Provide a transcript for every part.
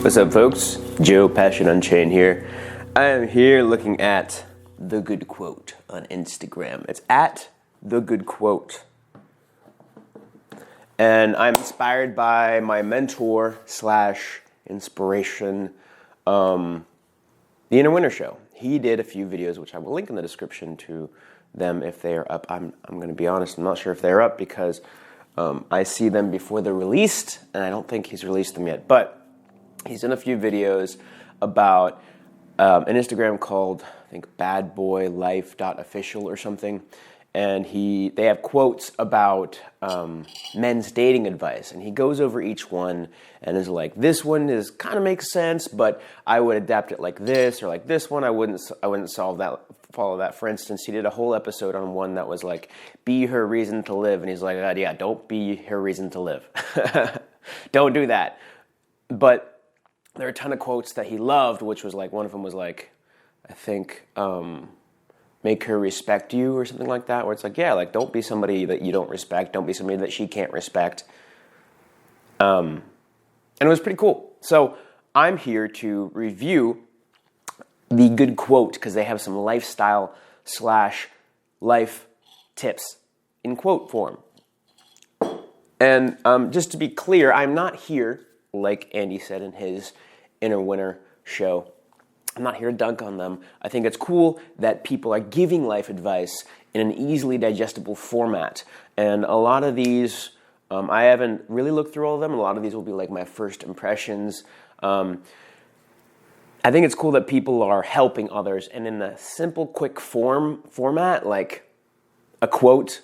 What's up, folks? Joe Passion Unchained here. I am here looking at The Good Quote on Instagram. It's at The Good Quote. And I'm inspired by my mentor / inspiration, The Inner Winter Show. He did a few videos, which I will link in the description to them if they are up. I'm going to be honest, I'm not sure if they're up because I see them before they're released, and I don't think he's released them yet. But he's done a few videos about an Instagram called, I think, badboylife.official or something. And they have quotes about men's dating advice. And he goes over each one and is like, this one kind of makes sense, but I would adapt it like this, or like this one, I wouldn't follow that. For instance, he did a whole episode on one that was like, be her reason to live. And he's like, yeah, don't be her reason to live. Don't do that. But there are a ton of quotes that he loved, which was like, one of them was like, I think, make her respect you or something like that, where it's like, yeah, like, don't be somebody that you don't respect. Don't be somebody that she can't respect. And it was pretty cool. So I'm here to review The Good Quote because they have some lifestyle / life tips in quote form. And just to be clear, I'm not here, like Andy said in his Inner Winter Show, I'm not here to dunk on them. I think it's cool that people are giving life advice in an easily digestible format. And a lot of these, I haven't really looked through all of them. A lot of these will be like my first impressions. I think it's cool that people are helping others. And in a simple, quick format, like a quote,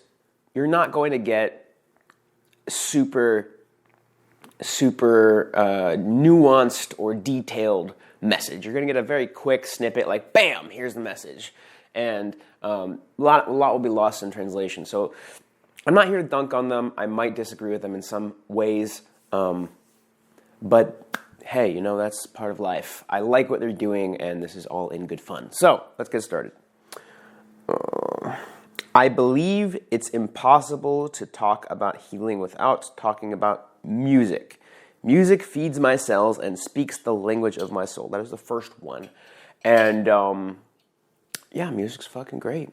you're not going to get super nuanced or detailed message. You're going to get a very quick snippet, like, bam, here's the message. And a lot will be lost in translation. So I'm not here to dunk on them. I might disagree with them in some ways. But hey, that's part of life. I like what they're doing, and this is all in good fun. So let's get started. I believe it's impossible to talk about healing without talking about music. Music feeds my cells and speaks the language of my soul. That is the first one. And yeah, music's fucking great.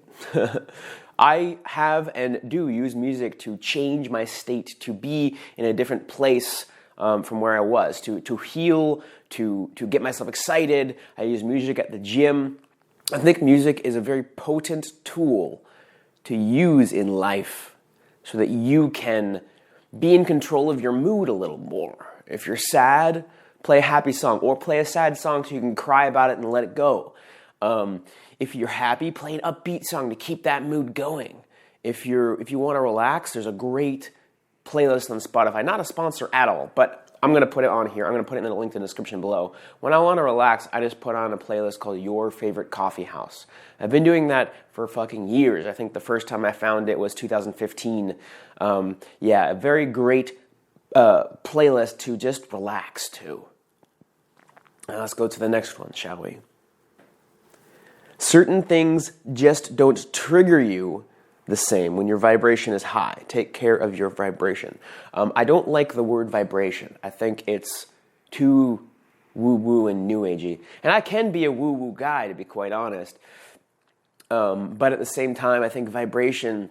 I have and do use music to change my state, to be in a different place from where I was, to heal, to get myself excited. I use music at the gym. I think music is a very potent tool to use in life so that you can be in control of your mood a little more. If you're sad, play a happy song, or play a sad song so you can cry about it and let it go. If you're happy, play an upbeat song to keep that mood going. If you want to relax, there's a great playlist on Spotify. Not a sponsor at all, but I'm going to put it on here. I'm going to put it in the link in the description below. When I want to relax, I just put on a playlist called Your Favorite Coffee House. I've been doing that for fucking years. I think the first time I found it was 2015. Yeah, a very great playlist to just relax to. Now let's go to the next one, shall we? Certain things just don't trigger you the same when your vibration is high. Take care of your vibration. I don't like the word vibration. I think it's too woo-woo and new agey. And I can be a woo-woo guy, to be quite honest. But at the same time, I think vibration,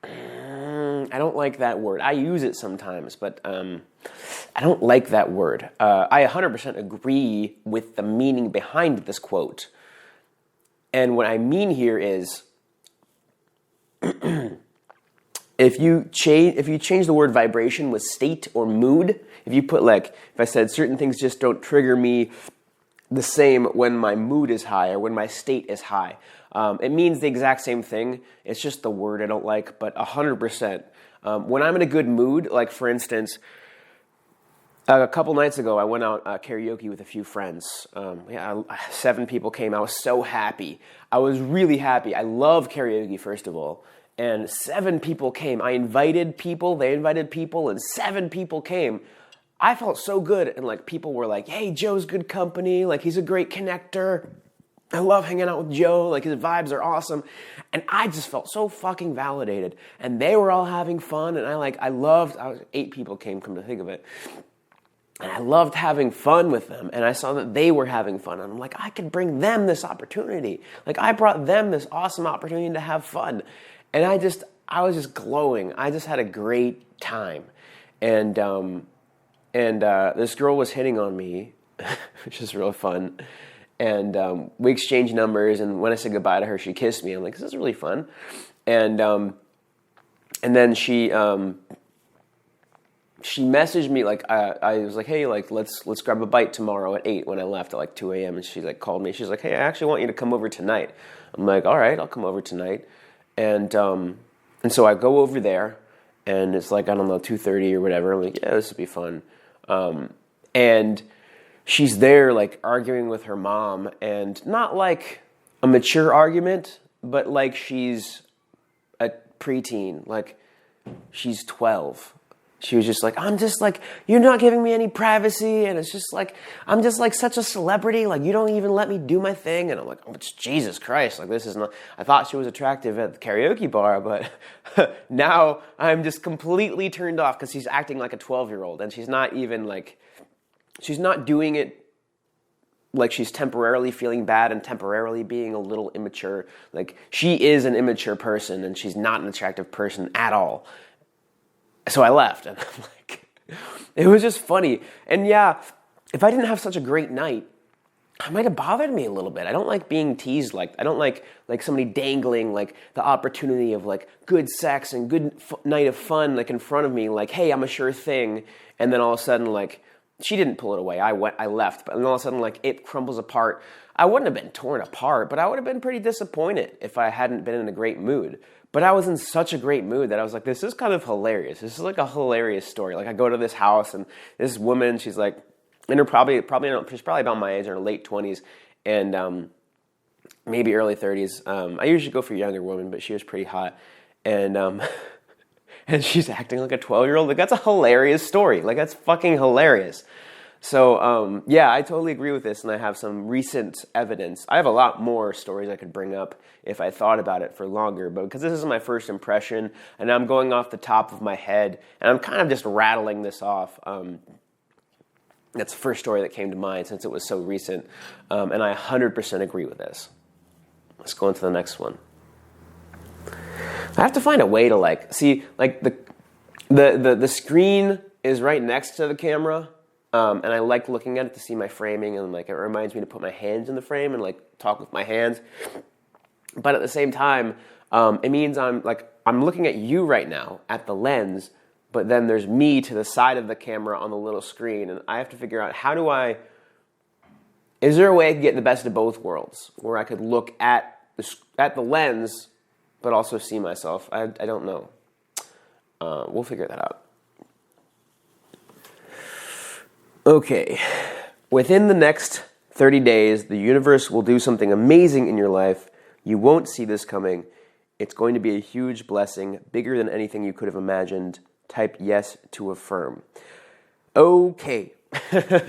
I don't like that word. I use it sometimes, but I don't like that word. I 100% agree with the meaning behind this quote. And what I mean here is, if you change the word vibration with state or mood, if you put if I said certain things just don't trigger me the same when my mood is high or when my state is high, it means the exact same thing. It's just the word I don't like, but 100%. When I'm in a good mood, like for instance, a couple nights ago, I went out karaoke with a few friends. 7 people came. I was so happy. I was really happy. I love karaoke, first of all. And 7 people came. I invited people, they invited people, and 7 people came. I felt so good. And people were like, hey, Joe's good company. He's a great connector. I love hanging out with Joe. His vibes are awesome. And I just felt so fucking validated. And they were all having fun. And I loved, 8 people came, come to think of it. And I loved having fun with them. And I saw that they were having fun. And I'm like, I could bring them this opportunity. Like, I brought them this awesome opportunity to have fun. And I was just glowing. I just had a great time. And this girl was hitting on me, which is real fun. And we exchanged numbers. And when I said goodbye to her, she kissed me. I'm like, this is really fun. And then she messaged me, like, I was like, hey, like, let's grab a bite tomorrow at 8 when I left at like 2 a.m. And she like called me. She's like, hey, I actually want you to come over tonight. I'm like, all right, I'll come over tonight. And so I go over there, and it's like, I don't know, 2:30 or whatever. I'm like, yeah, this will be fun. And she's there, like, arguing with her mom, and not like a mature argument, but like she's a preteen, like she's 12. She was just like, I'm just like, you're not giving me any privacy. And it's just like, I'm just like such a celebrity. Like, you don't even let me do my thing. And I'm like, oh, Jesus Christ. Like, this is not, I thought she was attractive at the karaoke bar, but now I'm just completely turned off because she's acting like a 12-year-old. And she's not even like, she's not doing it like she's temporarily feeling bad and temporarily being a little immature. Like, she is an immature person, and she's not an attractive person at all. So I left, and I'm like, it was just funny. And yeah, if I didn't have such a great night, it might have bothered me a little bit. I don't like being teased. Like, I don't like somebody dangling like the opportunity of like good sex and good night of fun like in front of me. Like, hey, I'm a sure thing. And then all of a sudden, like, she didn't pull it away. I left, but then all of a sudden, like, it crumbles apart. I wouldn't have been torn apart, but I would have been pretty disappointed if I hadn't been in a great mood. But I was in such a great mood that I was like, this is kind of hilarious. This is like a hilarious story. Like, I go to this house, and this woman, she's like, and she's probably about my age, in her late 20s, and maybe early 30s. I usually go for younger women, but she was pretty hot. And and she's acting like a 12-year-old. Like, that's a hilarious story. Like, that's fucking hilarious. So, yeah, I totally agree with this, and I have some recent evidence. I have a lot more stories I could bring up if I thought about it for longer, but because this is my first impression, and I'm going off the top of my head, and I'm kind of just rattling this off. That's the first story that came to mind since it was so recent, and I 100% agree with this. Let's go into the next one. I have to find a way to, like, see, like, the screen is right next to the camera, and I like looking at it to see my framing, and like it reminds me to put my hands in the frame and like talk with my hands. But at the same time, it means I'm looking at you right now at the lens, but then there's me to the side of the camera on the little screen, and I have to figure out is there a way I could get the best of both worlds, where I could look at the lens, but also see myself? I don't know. We'll figure that out. Okay, within the next 30 days, the universe will do something amazing in your life. You won't see this coming. It's going to be a huge blessing, bigger than anything you could have imagined. Type yes to affirm. Okay,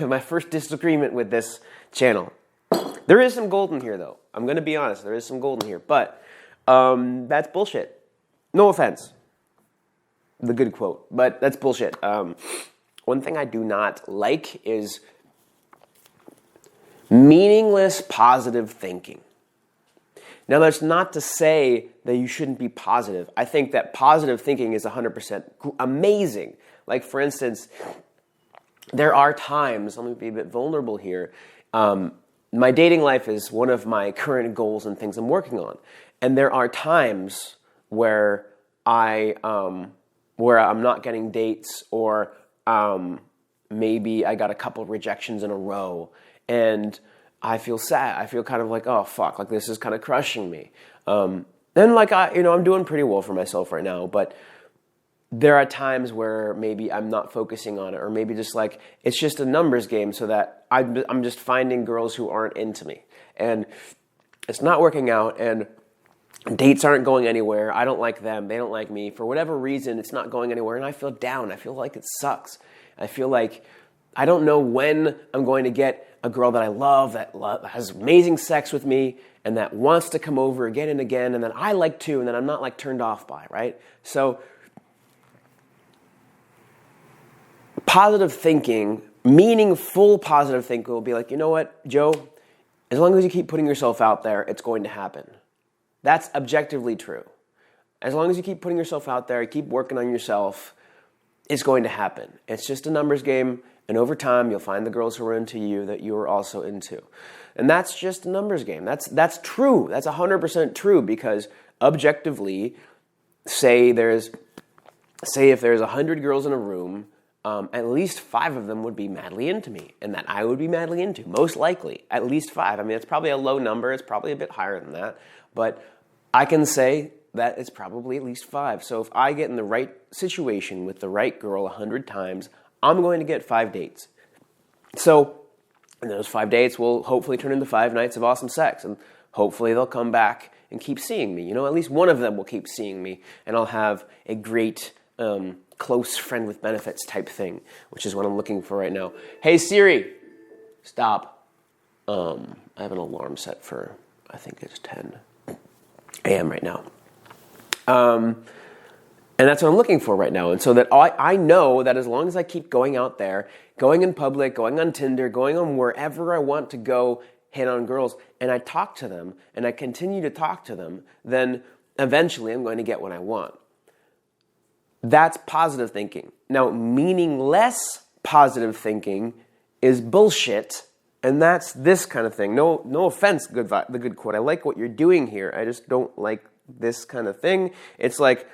my first disagreement with this channel. There is some gold in here, though. I'm going to be honest, there is some gold in here, but that's bullshit. No offense. The good quote, but that's bullshit. One thing I do not like is meaningless positive thinking. Now, that's not to say that you shouldn't be positive. I think that positive thinking is 100% amazing. Like, for instance, there are times, let me be a bit vulnerable here, my dating life is one of my current goals and things I'm working on. And there are times where I'm not getting dates, or maybe I got a couple of rejections in a row, and I feel sad. I feel kind of like, oh fuck, like this is kind of crushing me. And like I'm doing pretty well for myself right now, but there are times where maybe I'm not focusing on it, or maybe just like it's just a numbers game, so that I'm just finding girls who aren't into me, and it's not working out, and dates aren't going anywhere. I don't like them. They don't like me. For whatever reason, it's not going anywhere, and I feel down. I feel like it sucks. I feel like I don't know when I'm going to get a girl that I love, that has amazing sex with me, and that wants to come over again and again, and that I like too, and that I'm not like turned off by, right? So positive thinking meaningful positive thinking will be like, you know what, Joe, as long as you keep putting yourself out there, it's going to happen. That's objectively true. As long as you keep putting yourself out there, keep working on yourself, it's going to happen. It's just a numbers game, and over time, you'll find the girls who are into you that you are also into. And that's just a numbers game. That's true. That's 100% true, because objectively, say if there's 100 girls in a room, at least 5 of them would be madly into me, and that I would be madly into, most likely, at least 5. I mean, it's probably a low number. It's probably a bit higher than that, but I can say that it's probably at least 5. So if I get in the right situation with the right girl 100 times, I'm going to get 5 dates. So and those 5 dates will hopefully turn into 5 nights of awesome sex, and hopefully they'll come back and keep seeing me. You know, at least one of them will keep seeing me, and I'll have a great close friend with benefits type thing, which is what I'm looking for right now. Hey Siri, stop. I have an alarm set for, I think it's 10 a.m. right now. And that's what I'm looking for right now. And so that I know that as long as I keep going out there, going in public, going on Tinder, going on wherever I want to go, hit on girls, and I talk to them, and I continue to talk to them, then eventually I'm going to get what I want. That's positive thinking. Now, meaningless positive thinking is bullshit, and that's this kind of thing. No offense, the good quote. I like what you're doing here. I just don't like this kind of thing. It's like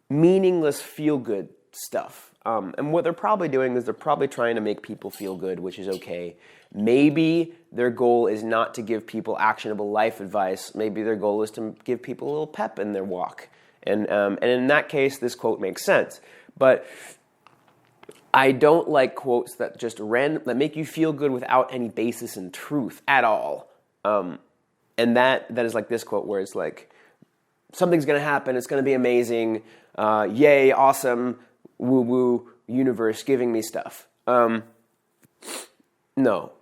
meaningless feel-good stuff. And what they're probably doing is they're probably trying to make people feel good, which is okay. Maybe their goal is not to give people actionable life advice. Maybe their goal is to give people a little pep in their walk. And in that case, this quote makes sense. But I don't like quotes that just that make you feel good without any basis in truth at all. And that is like this quote where it's like, something's going to happen, it's going to be amazing, yay, awesome, woo-woo, universe giving me stuff. No.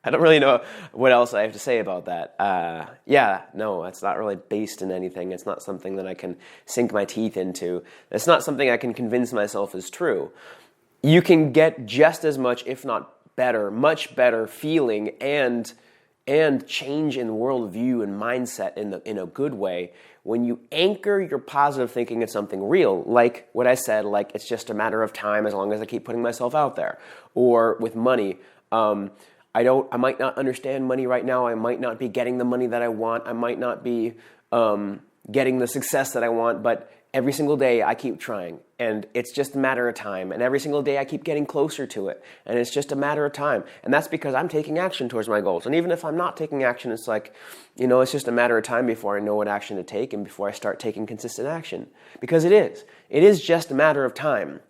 I don't really know what else I have to say about that. No, it's not really based in anything. It's not something that I can sink my teeth into. It's not something I can convince myself is true. You can get just as much, if not better, much better feeling and change in worldview and mindset in a good way when you anchor your positive thinking in something real, like what I said, like it's just a matter of time as long as I keep putting myself out there. Or with money, I might not understand money right now. I might not be getting the money that I want. I might not be getting the success that I want, but every single day I keep trying, and it's just a matter of time. And every single day I keep getting closer to it, and it's just a matter of time. And that's because I'm taking action towards my goals. And even if I'm not taking action, it's like, it's just a matter of time before I know what action to take and before I start taking consistent action. Because it is. It is just a matter of time.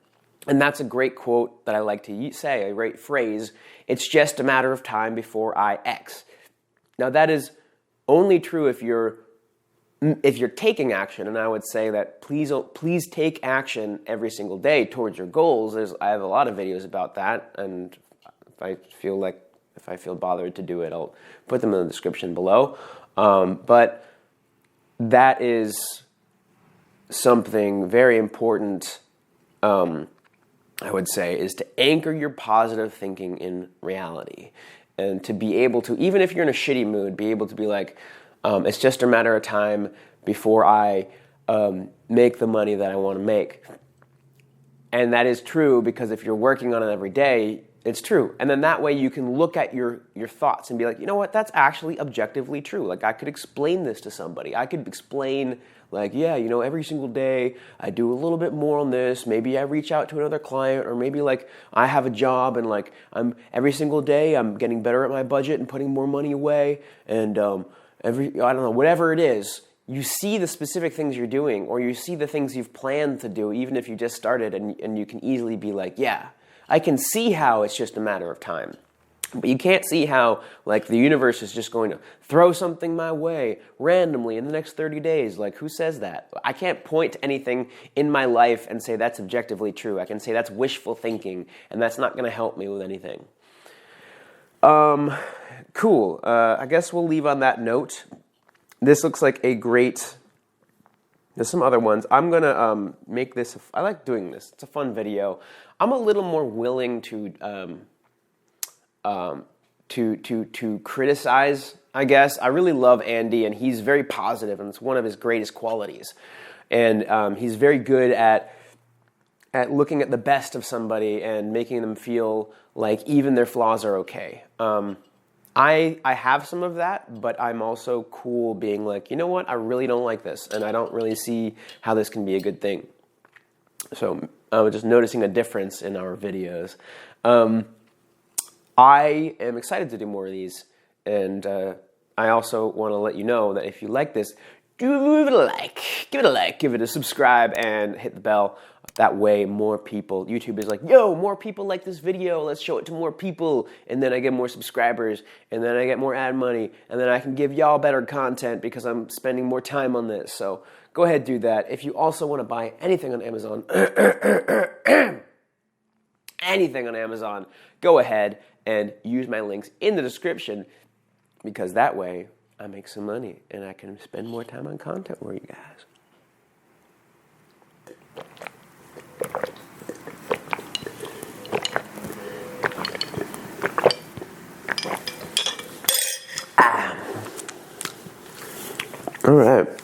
And that's a great quote that I like to say, a great phrase. It's just a matter of time before I X. Now that is only true if you're taking action, and I would say that please take action every single day towards your goals. I have a lot of videos about that, and if I feel bothered to do it, I'll put them in the description below. But that is something very important, I would say, is to anchor your positive thinking in reality, and to be able to, even if you're in a shitty mood, be able to be like, it's just a matter of time before I make the money that I want to make. And that is true because if you're working on it every day, it's true. And then that way you can look at your thoughts and be like, you know what, that's actually objectively true. Like I could explain this to somebody. I could explain like, every single day I do a little bit more on this. Maybe I reach out to another client, or maybe like I have a job and like every single day I'm getting better at my budget and putting more money away. And whatever it is, you see the specific things you're doing, or you see the things you've planned to do, even if you just started, and you can easily be like, yeah, I can see how it's just a matter of time. But you can't see how, like, the universe is just going to throw something my way randomly in the next 30 days. Like, who says that? I can't point to anything in my life and say that's objectively true. I can say that's wishful thinking, and that's not going to help me with anything. Cool. I guess we'll leave on that note. This looks like a great There's some other ones. I'm gonna make this. I like doing this. It's a fun video. I'm a little more willing to criticize, I guess. I really love Andy, and he's very positive, and it's one of his greatest qualities. And he's very good at looking at the best of somebody and making them feel like even their flaws are okay. I have some of that, but I'm also cool being like, you know what, I really don't like this, and I don't really see how this can be a good thing. So just noticing a difference in our videos. I am excited to do more of these, and I also want to let you know that if you like this, give it a like, give it a subscribe, and hit the bell. That way more people, YouTube is like, yo, more people like this video, let's show it to more people, and then I get more subscribers, and then I get more ad money, and then I can give y'all better content because I'm spending more time on this. So go ahead, do that. If you also want to buy anything on Amazon, go ahead and use my links in the description, because that way I make some money and I can spend more time on content for you guys. All right.